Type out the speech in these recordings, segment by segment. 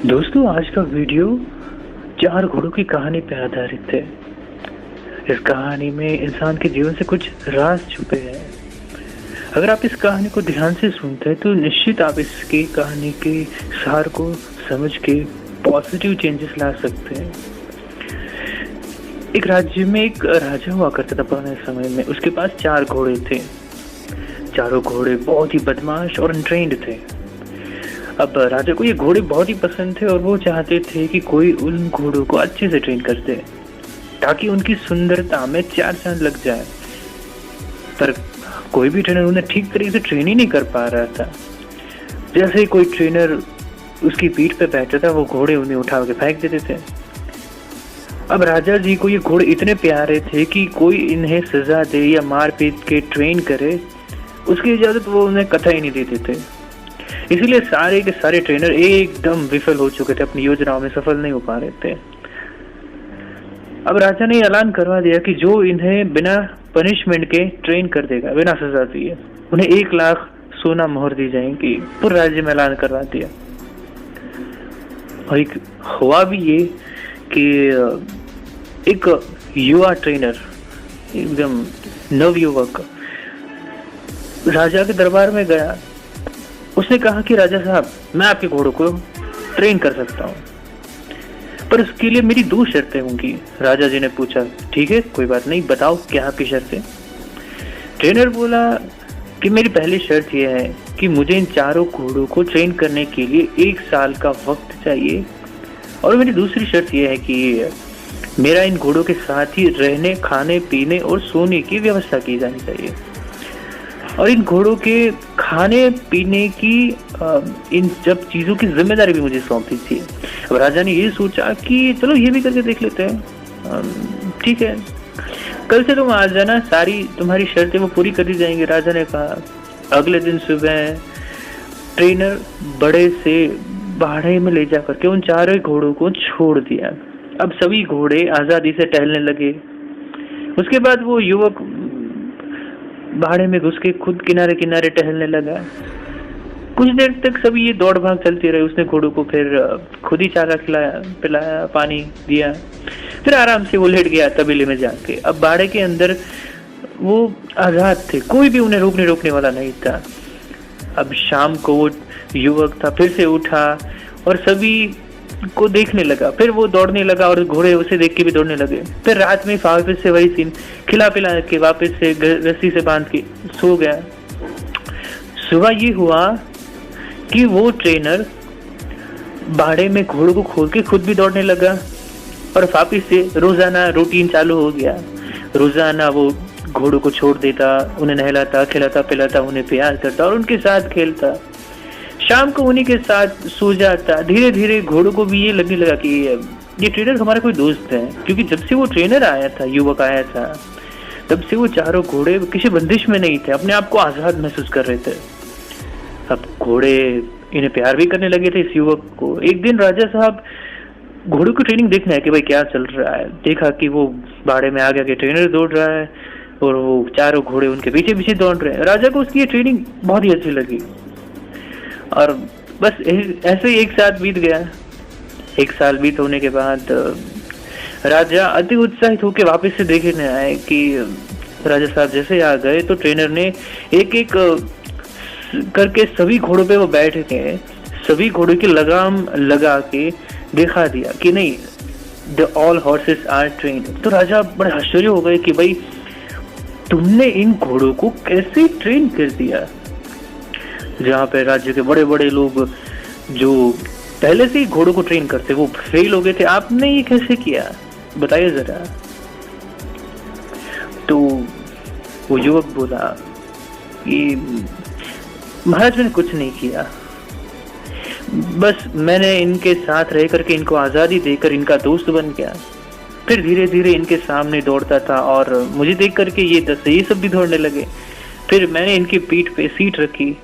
दोस्तों, आज का वीडियो 4 घोड़ों की कहानी पे आधारित है। इस कहानी में इंसान के जीवन से कुछ राज छुपे हैं। अगर आप इस कहानी को ध्यान से सुनते हैं तो निश्चित आप इसकी कहानी के सार को समझ के पॉजिटिव चेंजेस ला सकते हैं। एक राज्य में एक राजा हुआ करता था पुराने समय में। उसके पास 4 घोड़े थे। चारों घोड़े बहुत ही बदमाश और अनट्रेन्ड थे। अब राजा को ये घोड़े बहुत ही पसंद थे और वो चाहते थे कि कोई उन घोड़ों को अच्छे से ट्रेन कर दे ताकि उनकी सुंदरता में 4 चांद लग जाए। पर कोई भी ट्रेनर उन्हें ठीक तरीके से ट्रेन ही नहीं कर पा रहा था। जैसे ही कोई ट्रेनर उसकी पीठ पे बैठता था वो घोड़े उन्हें उठा के फेंक देते थे। अब राजा जी को ये घोड़े इतने प्यारे थे कि कोई इन्हें सजा दे या मार पीट के ट्रेन करे उसकी इजाजत वो उन्हें कतई नहीं देते थे। इसीलिए सारे के सारे ट्रेनर एकदम विफल हो चुके थे, अपनी योजनाओं में सफल नहीं हो पा रहे थे। अब राजा ने ऐलान करवा दिया कि जो इन्हें बिना पनिशमेंट के ट्रेन कर देगा, बिना सजा दिए, उन्हें 1 लाख सोना मोहर दी जाएंगी। पूरे राज्य में ऐलान करवा दिया। और एक हुआ भी ये कि एक युवा ट्रेनर, एकदम नवयुवक, राजा के दरबार में गया। उसने कहा कि राजा साहब, मैं आपके घोड़ों को ट्रेन कर सकता हूँ, पर उसके लिए मेरी 2 शर्तें होंगी। राजा जी ने पूछा, ठीक है, कोई बात नहीं, बताओ क्या आपकी शर्तें। ट्रेनर बोला कि मेरी पहली शर्त यह है कि मुझे इन 4 घोड़ों को ट्रेन करने के लिए 1 साल का वक्त चाहिए, और मेरी दूसरी शर्त यह है कि मेरा इन घोड़ों के साथ ही रहने, खाने, पीने और सोने की व्यवस्था की जानी चाहिए। और इन घोड़ों के खाने पीने की इन सब चीज़ों की जिम्मेदारी भी मुझे सौंपी थी। अब राजा ने ये सोचा कि चलो ये भी करके देख लेते हैं। ठीक है, कल से तुम आ जाना, सारी तुम्हारी शर्तें वो पूरी कर दी जाएंगी। राजा ने कहा। अगले दिन सुबह ट्रेनर बड़े से बाड़े में ले जा करके उन 4 घोड़ों को छोड़ दिया। अब सभी घोड़े आज़ादी से टहलने लगे। उसके बाद वो युवक बाड़े में घुस के खुद किनारे किनारे टहलने लगा। कुछ देर तक सभी ये दौड़ भाग चलती रही। उसने घोड़ों को फिर खुद ही चारा खिलाया, पिलाया, पानी दिया, फिर आराम से वो लेट गया तबेले में जाके। अब बाड़े के अंदर वो आजाद थे, कोई भी उन्हें रोकने वाला नहीं था। अब शाम को वो युवक था, फिर से उठा और सभी को देखने लगा। फिर वो दौड़ने लगा और घोड़े उसे देख के भी दौड़ने लगे। फिर रात में वापस से वही सीन, खिला पिला के वापस से रस्सी से बांध के सो गया। सुबह ये हुआ कि वो ट्रेनर बाड़े में घोड़ों को खोल के खुद भी दौड़ने लगा और वापस से रोजाना रूटीन चालू हो गया। रोजाना वो घोड़ों को छोड़ देता, उन्हें नहलाता, खिलाता, पिलाता, उन्हें प्यार करता और उनके साथ खेलता। शाम को उन्हीं के साथ सो जाता। धीरे धीरे घोड़ों को भी ये लगने लगा कि ये ट्रेनर हमारा कोई दोस्त है, क्योंकि जब से वो ट्रेनर आया था, युवक आया था, तब से वो 4 घोड़े किसी बंदिश में नहीं थे, अपने आप को आज़ाद महसूस कर रहे थे। अब घोड़े इन्हें प्यार भी करने लगे थे, इस युवक को। एक दिन राजा साहब घोड़ों की ट्रेनिंग देखने आए कि भाई क्या चल रहा है। देखा कि वो बाड़े में आगे ट्रेनर दौड़ रहा है और वो 4 घोड़े उनके पीछे पीछे दौड़ रहे हैं। राजा को उसकी ये ट्रेनिंग बहुत ही अच्छी लगी और बस ऐसे ही 1 साल बीत गया। 1 साल बीत होने के बाद राजा अति उत्साहित होकर वापस से देखने आए कि राजा साहब जैसे आ गए तो ट्रेनर ने एक एक करके सभी घोड़ों पे वो बैठ के सभी घोड़ों की लगाम लगा के दिखा दिया कि नहीं, the all horses are trained. तो राजा बड़े आश्चर्य हो गए कि भाई तुमने इन घोड़ों को कैसे ट्रेन कर दिया। जहाँ पे राज्य के बड़े बड़े लोग जो पहले से ही घोड़ों को ट्रेन करते वो फेल हो गए थे, आपने ये कैसे किया, बताइए जरा। तो वो युवक बोला कि महाराज मैंने कुछ नहीं किया, बस मैंने इनके साथ रह करके इनको आज़ादी देकर इनका दोस्त बन गया। फिर धीरे धीरे इनके सामने दौड़ता था और मुझे देख करके ये सब भी दौड़ने लगे। फिर मैंने इनकी पीठ पे सीट रखी।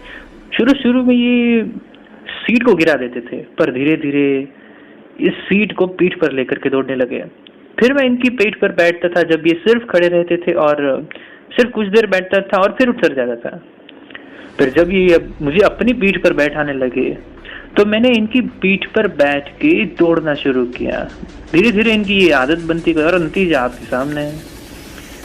शुरू में ये सीट को गिरा देते थे, पर धीरे धीरे इस सीट को पीठ पर लेकर के दौड़ने लगे। फिर मैं इनकी पीठ पर बैठता था जब ये सिर्फ खड़े रहते थे और सिर्फ कुछ देर बैठता था और फिर उठ जाता था। फिर जब ये मुझे अपनी पीठ पर बैठाने लगे तो मैंने इनकी पीठ पर बैठ के दौड़ना शुरू किया। धीरे धीरे इनकी ये आदत बनती गई और नतीजा आपके सामने है।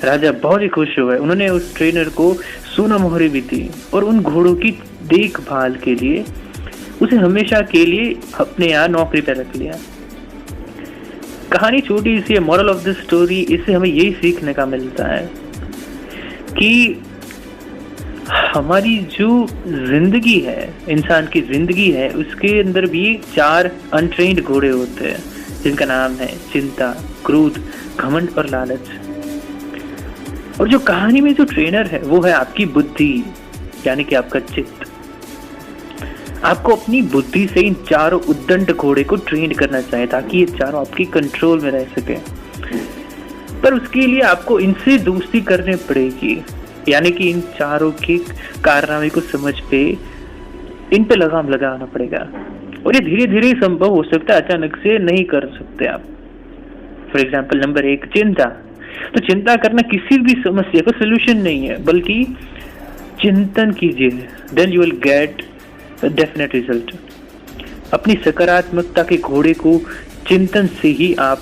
राजा बहुत ही खुश हुए। उन्होंने उस ट्रेनर को सोना मोहरी भी दी और उन घोड़ों की देखभाल के लिए उसे हमेशा के लिए अपने यहाँ नौकरी पर रख लिया। कहानी छोटी सी है, मॉरल ऑफ द स्टोरी, इससे हमें यही सीखने का मिलता है कि हमारी जो जिंदगी है, इंसान की जिंदगी है, उसके अंदर भी 4 अनट्रेन्ड घोड़े होते हैं जिनका नाम है चिंता, क्रोध, घमंड और लालच। और जो कहानी में जो ट्रेनर है वो है आपकी बुद्धि, यानी कि आपका चित्त। आपको अपनी बुद्धि से इन 4 उद्दंड घोड़े को ट्रेन करना चाहिए ताकि ये 4 आपकी कंट्रोल में रह सके। पर उसके लिए आपको इनसे दोस्ती करनी पड़ेगी, यानी कि इन 4 के कारनामे को समझ पे इन पे लगाम लगाना पड़ेगा। और ये धीरे धीरे संभव हो सकता है, अचानक से नहीं कर सकते आप। फॉर एग्जाम्पल, नंबर 1 चिंता। तो चिंता करना किसी भी समस्या का सोल्यूशन नहीं है, बल्कि चिंतन कीजिए, then you will get definite result. अपनी सकारात्मकता के घोड़े को चिंतन से ही आप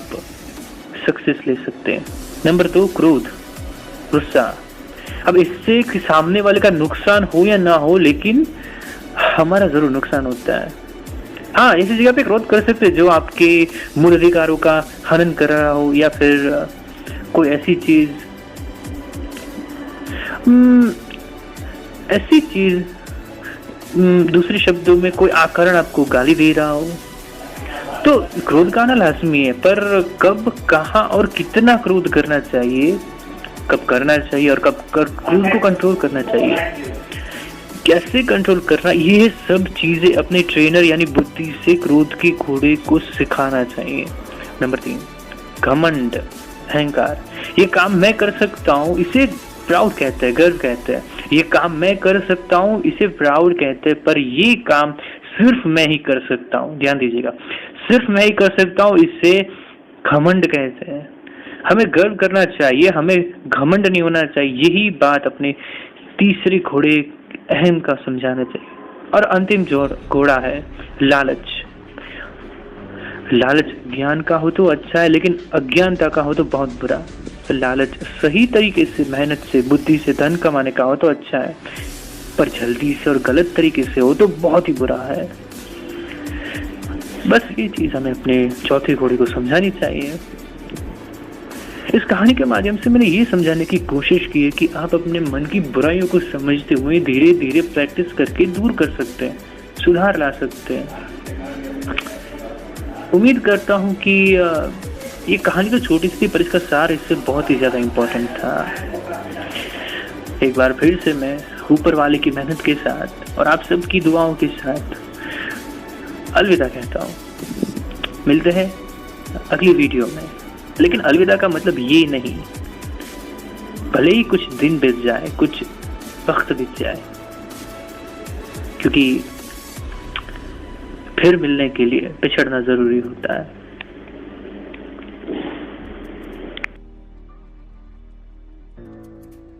सक्सेस ले सकते हैं। नंबर 2 क्रोध, गुस्सा। अब इससे कि सामने वाले का नुकसान हो या ना हो, लेकिन हमारा जरूर नुकसान होता है। हाँ, ऐसी जगह पे क्रोध कर सकते हैं जो आपके मूल अधिकारों का हनन कर रहा हो, या फिर कोई ऐसी चीज दूसरे शब्दों में कोई आकरण आपको गाली दे रहा हो, तो क्रोध का आना लाजमी है। पर कब, कहाँ और कितना क्रोध करना चाहिए, कब करना चाहिए और कब क्रोध को कंट्रोल करना चाहिए, कैसे कंट्रोल करना, ये सब चीजें अपने ट्रेनर यानी बुद्धि से क्रोध के घोड़े को सिखाना चाहिए। नंबर 3 घमंड, अहंकार। ये काम मैं कर सकता हूँ, इसे प्राउड कहते हैं, गर्व कहते हैं। ये काम मैं कर सकता हूँ, इसे प्राउड कहते हैं। पर ये काम सिर्फ मैं ही कर सकता हूँ, ध्यान दीजिएगा, सिर्फ मैं ही कर सकता हूँ, इसे घमंड कहते हैं। हमें गर्व करना चाहिए, हमें घमंड नहीं होना चाहिए। यही बात अपने तीसरे घोड़े अहम का समझाना चाहिए। और अंतिम जो घोड़ा है लालच। लालच ज्ञान का हो तो अच्छा है, लेकिन अज्ञानता का हो तो बहुत बुरा। लालच सही तरीके से, मेहनत से, बुद्धि से धन कमाने का हो तो अच्छा है, पर जल्दी से और गलत तरीके से हो तो बहुत ही बुरा है। बस ये चीज हमें अपने चौथे घोड़े को समझानी चाहिए। इस कहानी के माध्यम से मैंने ये समझाने की कोशिश की है कि आप अपने मन की बुराइयों को समझते हुए धीरे धीरे प्रैक्टिस करके दूर कर सकते हैं, सुधार ला सकते हैं। उम्मीद करता हूँ कि ये कहानी तो छोटी सी थी, पर इसका सार इससे बहुत ही ज्यादा इम्पोर्टेंट था। एक बार फिर से मैं ऊपर वाले की मेहनत के साथ और आप सबकी दुआओं के साथ अलविदा कहता हूँ। मिलते हैं अगली वीडियो में। लेकिन अलविदा का मतलब ये नहीं, भले ही कुछ दिन बीत जाए, कुछ वक्त बीत जाए, क्योंकि फिर मिलने के लिए पिछड़ना जरूरी होता है।